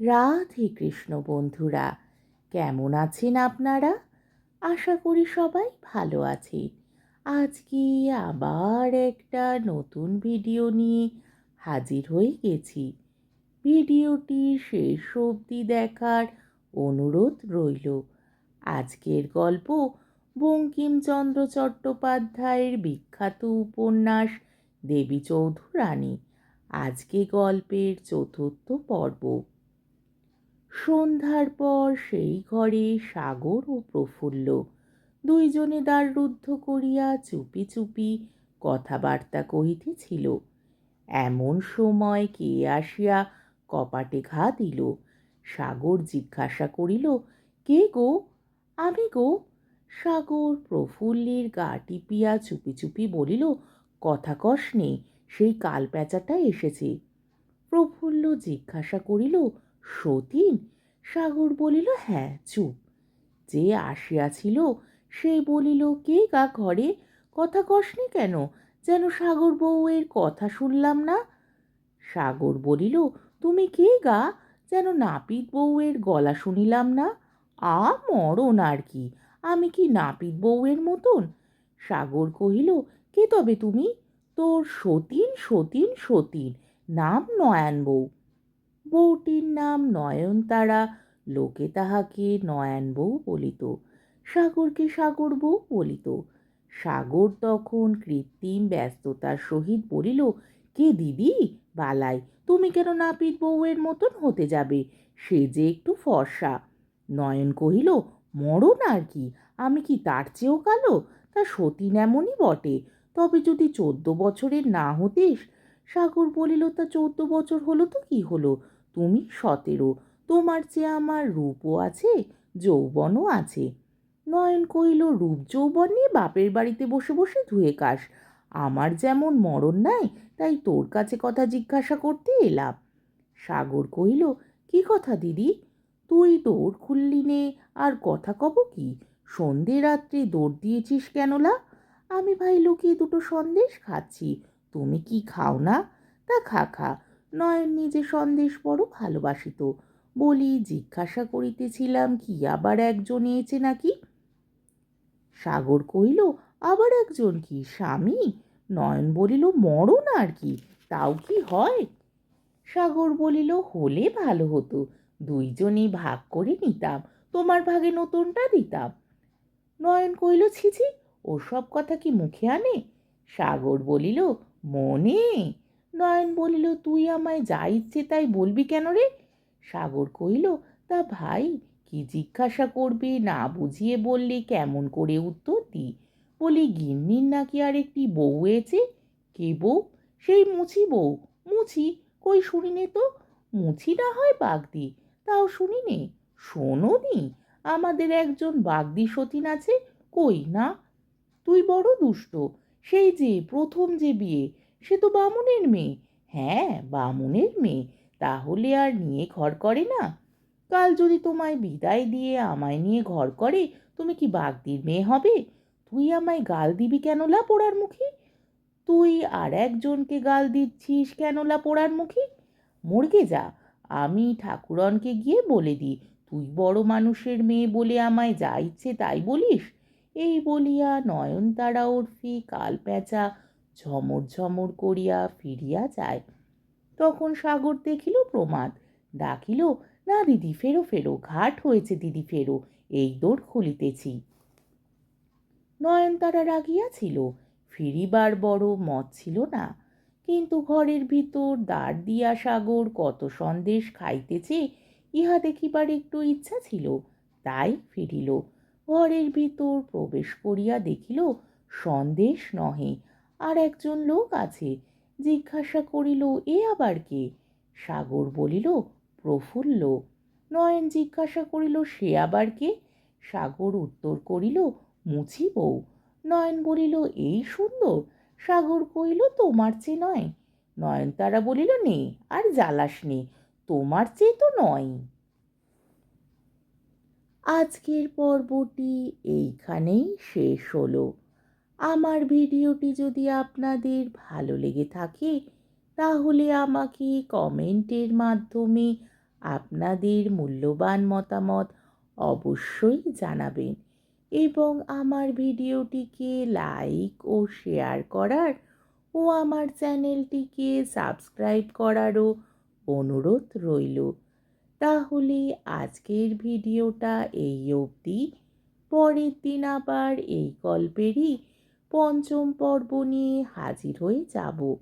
রাধে কৃষ্ণ বন্ধুরা, কেমন আছেন আপনারা? আশা করি সবাই ভালো আছেন। আজকে আবার একটা নতুন ভিডিও নিয়ে হাজির হয়ে গেছি। ভিডিওটি শেষ অবধি দেখার অনুরোধ রইল। আজকের গল্প বঙ্কিমচন্দ্র চট্টোপাধ্যায়ের বিখ্যাত উপন্যাস দেবী চৌধুরানী। আজকে গল্পের চতুর্থ পর্ব। সন্ধ্যার পর সেই ঘরে সাগর ও প্রফুল্ল দুইজনে দ্বার রুদ্ধ করিয়া চুপি চুপি কথাবার্তা কহিতেছিল। এমন সময় কে আসিয়া কপাটে ঘা দিল। সাগর জিজ্ঞাসা করিল, কে গো? আমি গো। সাগর প্রফুল্লের গা টিপিয়া চুপি চুপি বলিল, কথা কস নে, সেই কাল প্যাঁচাটা এসেছে। প্রফুল্ল জিজ্ঞাসা করিল, সতীন? সাগর বলিল, হ্যাঁ, চুপ। যে আসিয়াছিল সে বলিল, কে গা ঘরে? কথা কসনি কেন? যেন সাগর বউয়ের কথা শুনলাম না। সাগর বলিল, তুমি কে গা? যেন নাপিত বউয়ের গলা শুনিলাম না। মরণ আর কি, আমি কি নাপিত বউয়ের মতন? সাগর কহিল, কে তবে তুমি? তোর সতীন, সতীন, সতীন, নাম নয়ন বউ। বউটির নাম নয়নতারা, লোকে তাহাকে নয়ন বউ বলিত, সাগরকে সাগর বউ বলিত। সাগর তখন কৃত্রিম ব্যস্ততার সহিত বলিল, কে দিদি? বালাই, তুমি কেন নাপিত বউয়ের মতন হতে যাবে? সে যে একটু ফর্সা। নয়ন কহিল, মরণ আর কি, আমি কি তার চেয়েও কালো? তা সতীন এমনই বটে, তবে যদি 14 বছরের না হতিস। সাগর বলিল, তা 14 বছর হলো তো কি হলো? তুমি 17, তোমার চেয়ে আমার রূপও আছে, যৌবনও আছে। নয়ন কহিল, রূপ যৌবন নিয়ে বাপের বাড়িতে বসে বসে ধুয়ে কাস। আমার যেমন মরণ নাই, তাই তোর কাছে কথা জিজ্ঞাসা করতে এলাম। সাগর কহিল, কি কথা দিদি? তুই দৌড় খুললি নে, আর কথা কব কি? সন্ধে রাত্রে দৌড় দিয়েছিস কেনলা? আমি ভাই লুকিয়ে দুটো সন্দেশ খাচ্ছি, তুমি কি খাও না? তা খা খা। নয়ন নিজে সন্দেশ বড় ভালোবাসিত। বলি, জিজ্ঞাসা করিতেছিলাম কি আবার একজন এসেছে নাকি? সাগর কহিল, আবার একজন কি, স্বামী? নয়ন বলিল, মরণ আর কি, তাও কি হয়? সাগর বলিল, হলে ভালো হতো, দুইজনই ভাগ করে নিতাম, তোমার ভাগে নতুনটা দিতাম। নয়ন কহিল, ছি ছি, ওসব কথা কি মুখে আনে? সাগর বলিল, মনে। নয়ন বলিল, তুই আমায় যা ইচ্ছে তাই বলবি কেন রে? সাগর কহিল, তা ভাই, কি জিজ্ঞাসা করবি, না বুঝিয়ে বললে কেমন করে উত্তর দিই? বলি, গিন্নির নাকি আর একটি বউ হয়েছে। কে বউ? সেই মুছি বউ। মুছি? কই শুনি নে তো। মুছি না হয় বাগদি, তাও শুনি নে। শোনো নি, আমাদের একজন বাগদি সতীন আছে। কই না? তুই বড় দুষ্ট। সেই যে প্রথম যে বিয়ে, সে তো বামুনের মেয়ে। হ্যাঁ, বামুনের মেয়ে, তাহলে আর নিয়ে ঘর করে না? কাল যদি তোমায় বিদায় দিয়ে আমায় নিয়ে ঘর করে, তুমি কি বাগদির মেয়ে হবে? তুই আমায় গাল দিবি কেনলা পোড়ার মুখে? তুই আর একজনকে গাল দিচ্ছিস কেনলা পোড়ার মুখে? মর্গে যা, আমি ঠাকুরনকে গিয়ে বলে দিই, তুই বড় মানুষের মেয়ে বলে আমায় যা ইচ্ছে তাই বলিস। এই বলিয়া নয়নতারা ওরফে কাল প্যাঁচা ঝমর ঝমর করিয়া ফিরিয়া যায়। তখন সাগর দেখিল প্রমাদ, ডাকিল, না দিদি, ফেরো ফেরো, ঘাট হয়েছে দিদি, ফেরো, এই দৌড় খুলিতেছি। নয়নতারা রাগিয়াছিল, ফিরিবার বড় মত ছিল না, কিন্তু ঘরের ভিতর দ্বার দিয়া সাগর কত সন্দেশ খাইতেছে ইহা দেখিবার একটু ইচ্ছা ছিল, তাই ফিরিল। ঘরের ভিতর প্রবেশ করিয়া দেখিল সন্দেশ নহে, আর একজন লোক আছে। জিজ্ঞাসা করিল, এ আবার কে? সাগর বলিল, প্রফুল্ল। নয়ন জিজ্ঞাসা করিল, সে আবার কে? সাগর উত্তর করিল, মুছি বউ। নয়ন বলিল, এই সুন্দর? সাগর কহিল, তোমার চেয়ে নয়। নয়নতারা বলিল, নে আর জ্বালাস নে, তোমার চেয়ে তো নয়। আজকের পর্বটি এইখানেই শেষ হলো। আমার ভিডিওটি যদি আপনাদের ভালো লেগে থাকে, তাহলে আমাকে কমেন্টের মাধ্যমে আপনাদের মূল্যবান মতামত অবশ্যই জানাবেন এবং আমার ভিডিওটিকে লাইক ও শেয়ার করার ও আমার চ্যানেলটিকে সাবস্ক্রাইব করারও অনুরোধ রইল। তাহলে আজকের ভিডিওটা এই অবধি। পরের দিন আবার এই গল্পেরই পঞ্চম পর্ব নিয়ে হাজির হয়ে যাব।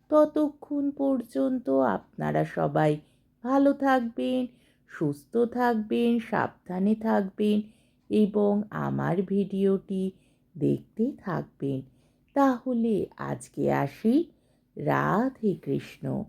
ততক্ষণ পর্যন্ত আপনারা সবাই ভালো থাকবেন, সুস্থ থাকবেন, সাবধানে থাকবেন এবং আমার ভিডিওটি দেখতে থাকবেন। তাহলে আজকে আসি। রাধে কৃষ্ণ।